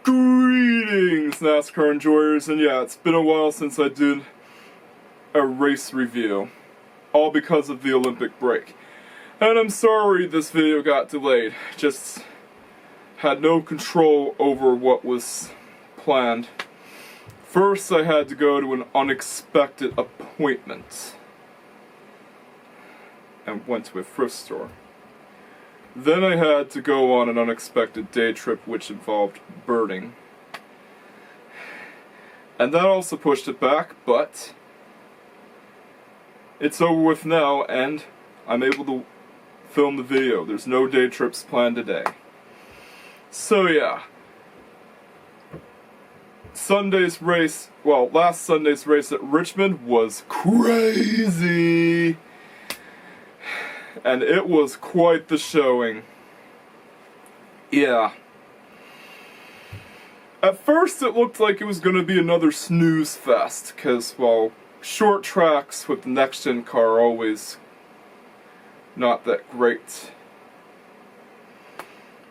Greetings, NASCAR enjoyers, and yeah, it's been a while since I did a race review, all because of the Olympic break. And I'm sorry this video got delayed, just had no control over what was planned. First, I had to go to an unexpected appointment and went to a thrift store. Then I had to go on an unexpected day trip which involved birding. And that also pushed it back, but it's over with now and I'm able to film the video. There's no day trips planned today. So yeah. Last Sunday's race at Richmond was crazy. And it was quite the showing. Yeah. At first it looked like it was going to be another snooze fest, because, well, short tracks with the next-gen car are always not that great.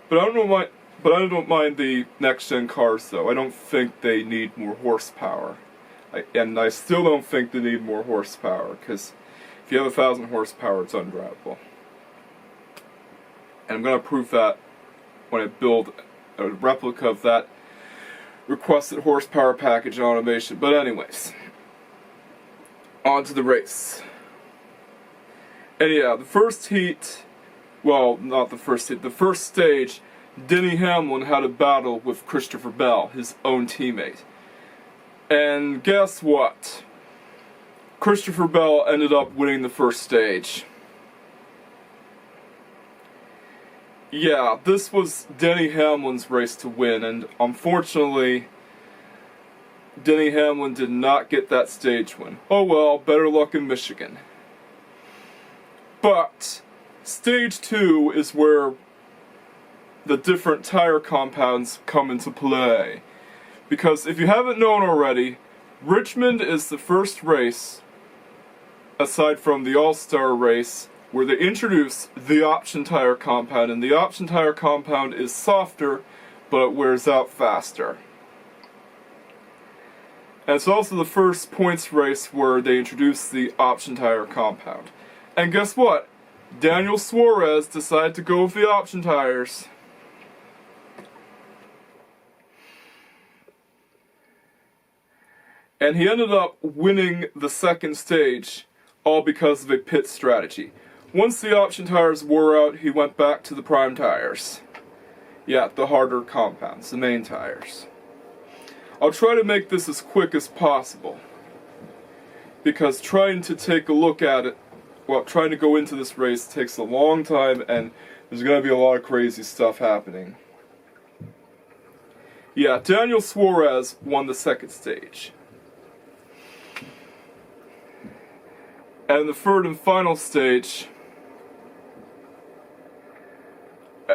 But I don't mind the next-gen cars, though. I don't think they need more horsepower. And I still don't think they need more horsepower, because if you have 1,000 horsepower, it's undrivable. And I'm going to prove that when I build a replica of that requested horsepower package and automation. But anyways, on to the race. And yeah, the first heat, well, not the first heat, the first stage, Denny Hamlin had a battle with Christopher Bell, his own teammate. And guess what? Christopher Bell ended up winning the first stage. Yeah, this was Denny Hamlin's race to win, and unfortunately, Denny Hamlin did not get that stage win. Oh well, better luck in Michigan. But stage 2 is where the different tire compounds come into play. Because if you haven't known already, Richmond is the first race, aside from the All-Star race, where they introduce the option tire compound, and the option tire compound is softer, but it wears out faster. And it's also the first points race where they introduce the option tire compound. And guess what? Daniel Suarez decided to go with the option tires. And he ended up winning the second stage, all because of a pit strategy. Once the option tires wore out, he went back to the prime tires. Yeah, the harder compounds, the main tires. I'll try to make this as quick as possible, because trying to take a look at it, well, trying to go into this race takes a long time, and there's going to be a lot of crazy stuff happening. Yeah, Daniel Suarez won the second stage. And the third and final stage,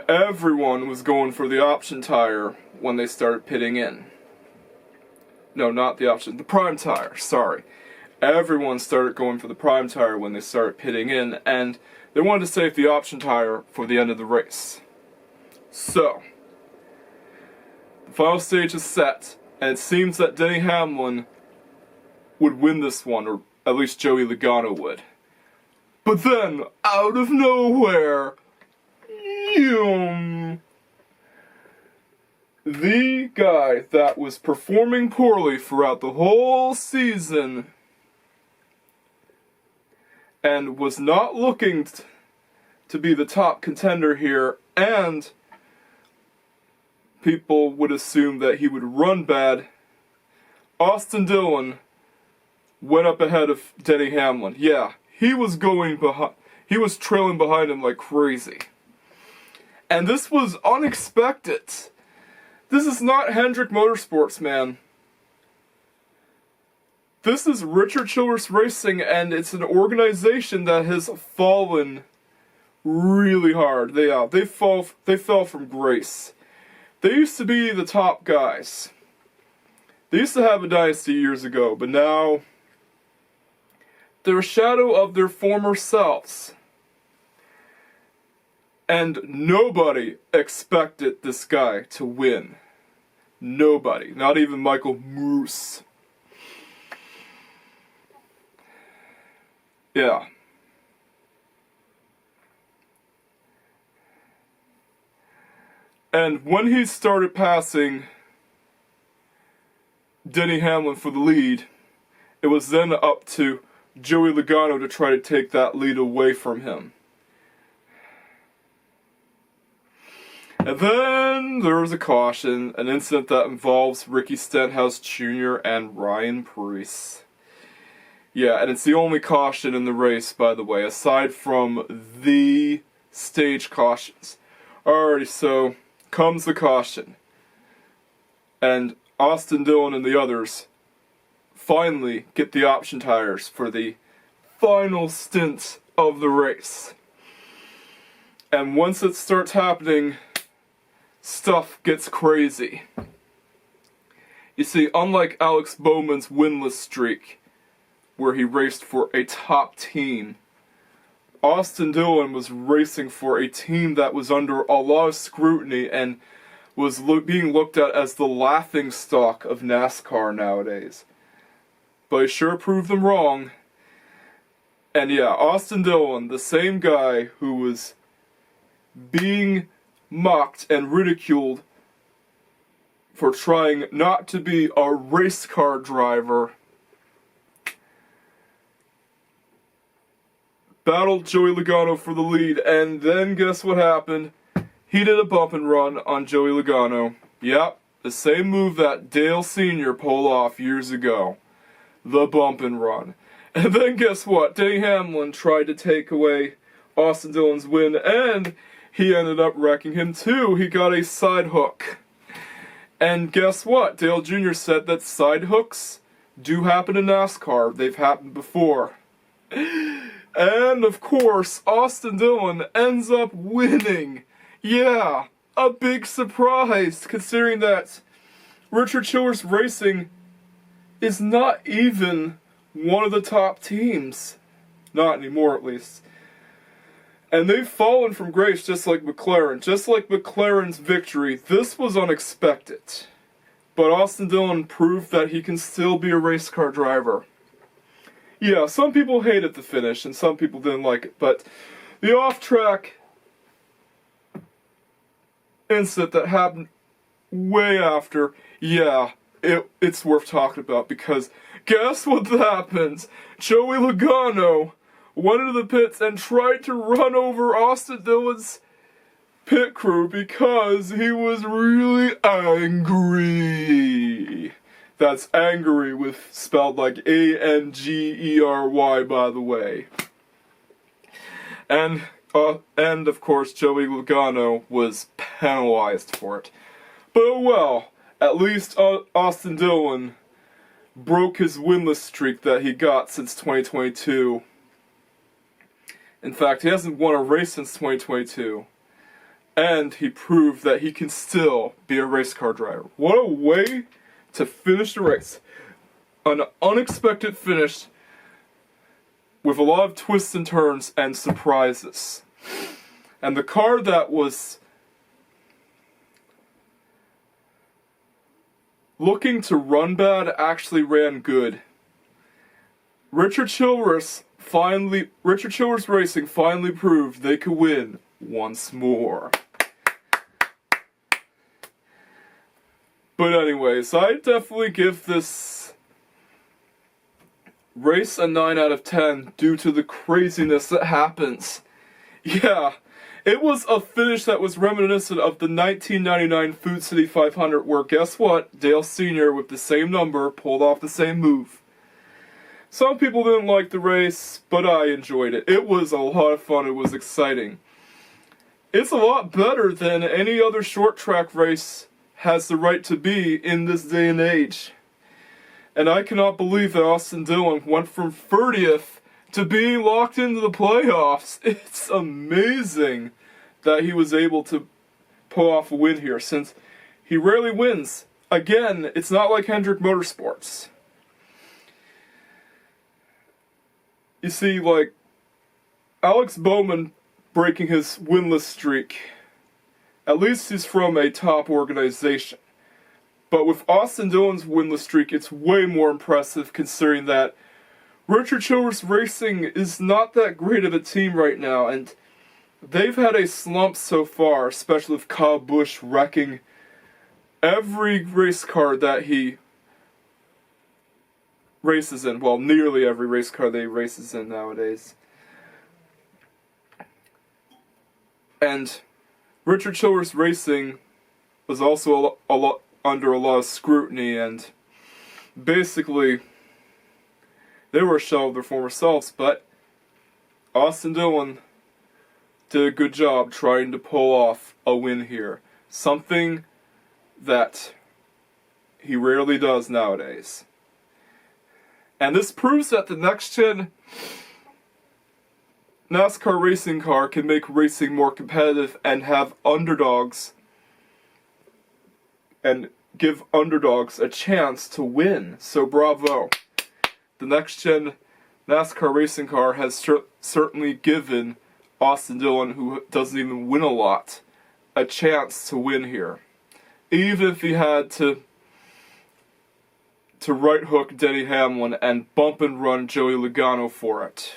everyone was going for the option tire when they started pitting in. No, not the option, the prime tire, sorry. Everyone started going for the prime tire when they started pitting in, and they wanted to save the option tire for the end of the race. So, the final stage is set, and it seems that Denny Hamlin would win this one, or at least Joey Logano would. But then, out of nowhere, the guy that was performing poorly throughout the whole season and was not looking to be the top contender here, and people would assume that he would run bad, Austin Dillon went up ahead of Denny Hamlin. Yeah, he was trailing behind him like crazy. And this was unexpected. This is not Hendrick Motorsports, man. This is Richard Childress Racing, and it's an organization that has fallen really hard. They fell from grace. They used to be the top guys. They used to have a dynasty years ago, but now They're a shadow of their former selves. And nobody expected this guy to win. Nobody. Not even Michael Moose. Yeah. And when he started passing Denny Hamlin for the lead, it was then up to Joey Logano to try to take that lead away from him. And then there was a caution, an incident that involves Ricky Stenhouse Jr. and Ryan Preece. Yeah, and it's the only caution in the race, by the way, aside from the stage cautions. Alrighty, so comes the caution. And Austin Dillon and the others finally get the option tires for the final stint of the race. And once it starts happening, stuff gets crazy. You see, unlike Alex Bowman's winless streak, where he raced for a top team, Austin Dillon was racing for a team that was under a lot of scrutiny and was being looked at as the laughingstock of NASCAR nowadays. But he sure proved them wrong. And yeah, Austin Dillon, the same guy who was being mocked and ridiculed for trying not to be a race car driver, battled Joey Logano for the lead, and then guess what happened? He did a bump and run on Joey Logano. Yep, the same move that Dale Sr. pulled off years ago. The bump and run. And then guess what? Denny Hamlin tried to take away Austin Dillon's win, and he ended up wrecking him too. He got a side hook. And guess what? Dale Jr. said that side hooks do happen in NASCAR. They've happened before. And of course, Austin Dillon ends up winning. Yeah, a big surprise, considering that Richard Childress Racing is not even one of the top teams. Not anymore, at least. And they've fallen from grace just like McLaren. Just like McLaren's victory, this was unexpected. But Austin Dillon proved that he can still be a race car driver. Yeah, some people hated the finish and some people didn't like it, but the off-track incident that happened way after, yeah, it's worth talking about, because guess what happens? Joey Logano went into the pits and tried to run over Austin Dillon's pit crew because he was really angry. That's angry with spelled like A-N-G-E-R-Y, by the way. And of course, Joey Logano was penalized for it. But oh well, at least Austin Dillon broke his winless streak that he got since 2022. In fact, he hasn't won a race since 2022. And he proved that he can still be a race car driver. What a way to finish the race. An unexpected finish with a lot of twists and turns and surprises. And the car that was looking to run bad actually ran good. Richard Childress Racing finally proved they could win once more. But anyways, I definitely give this race a 9 out of 10 due to the craziness that happens. Yeah, it was a finish that was reminiscent of the 1999 Food City 500, where guess what? Dale Sr. with the same number pulled off the same move. Some people didn't like the race, but I enjoyed it. It was a lot of fun. It was exciting. It's a lot better than any other short track race has the right to be in this day and age. And I cannot believe that Austin Dillon went from 30th to being locked into the playoffs. It's amazing that he was able to pull off a win here, since he rarely wins. Again, it's not like Hendrick Motorsports. you see, like, Alex Bowman breaking his winless streak, at least he's from a top organization. But with Austin Dillon's winless streak, it's way more impressive considering that Richard Childress Racing is not that great of a team right now, and they've had a slump so far, especially with Kyle Busch wrecking every race car that he races in. Well, nearly every race car that he races in nowadays. And Richard Childress Racing was also under a lot of scrutiny, and basically they were a shell of their former selves, but Austin Dillon did a good job trying to pull off a win here. Something that he rarely does nowadays. And this proves that the next-gen NASCAR racing car can make racing more competitive and have underdogs and give underdogs a chance to win. So bravo. The next-gen NASCAR racing car has certainly given Austin Dillon, who doesn't even win a lot, a chance to win here. Even if he had to right hook Denny Hamlin and bump and run Joey Logano for it.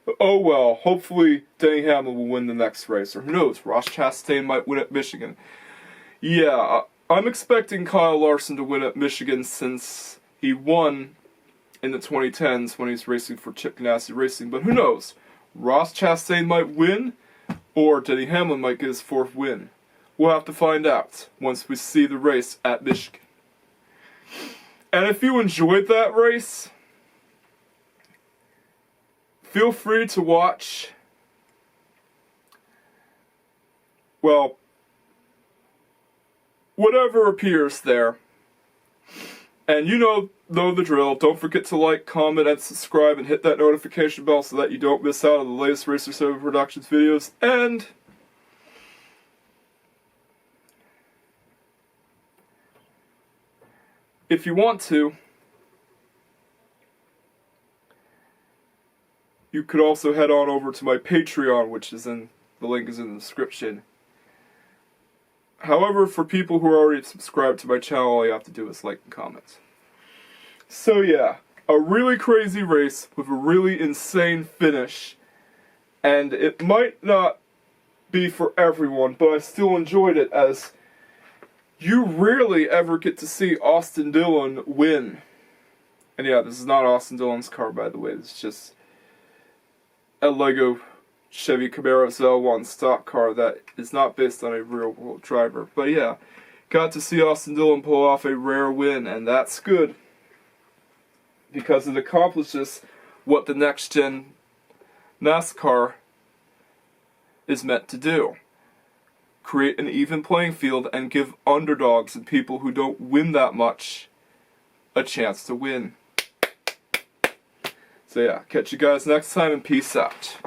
But oh well, hopefully Denny Hamlin will win the next race. Or who knows, Ross Chastain might win at Michigan. Yeah, I'm expecting Kyle Larson to win at Michigan since he won in the 2010s when he's racing for Chip Ganassi Racing. But who knows, Ross Chastain might win, or Denny Hamlin might get his fourth win. We'll have to find out once we see the race at Michigan. And if you enjoyed that race, feel free to watch, well, whatever appears there. And you know the drill. Don't forget to like, comment, and subscribe, and hit that notification bell so that you don't miss out on the latest Racer 7 Productions videos. And if you want to, you could also head on over to my Patreon, which is the link is in the description. However, for people who are already subscribed to my channel, all you have to do is like and comment. So yeah, a really crazy race with a really insane finish. And it might not be for everyone, but I still enjoyed it, as you rarely ever get to see Austin Dillon win. And yeah, this is not Austin Dillon's car, by the way. This is just a Lego Chevy Camaro ZL1 stock car that is not based on a real-world driver. But yeah, got to see Austin Dillon pull off a rare win, and that's good, because it accomplishes what the next-gen NASCAR is meant to do. Create an even playing field and give underdogs and people who don't win that much a chance to win. So yeah, catch you guys next time, and peace out.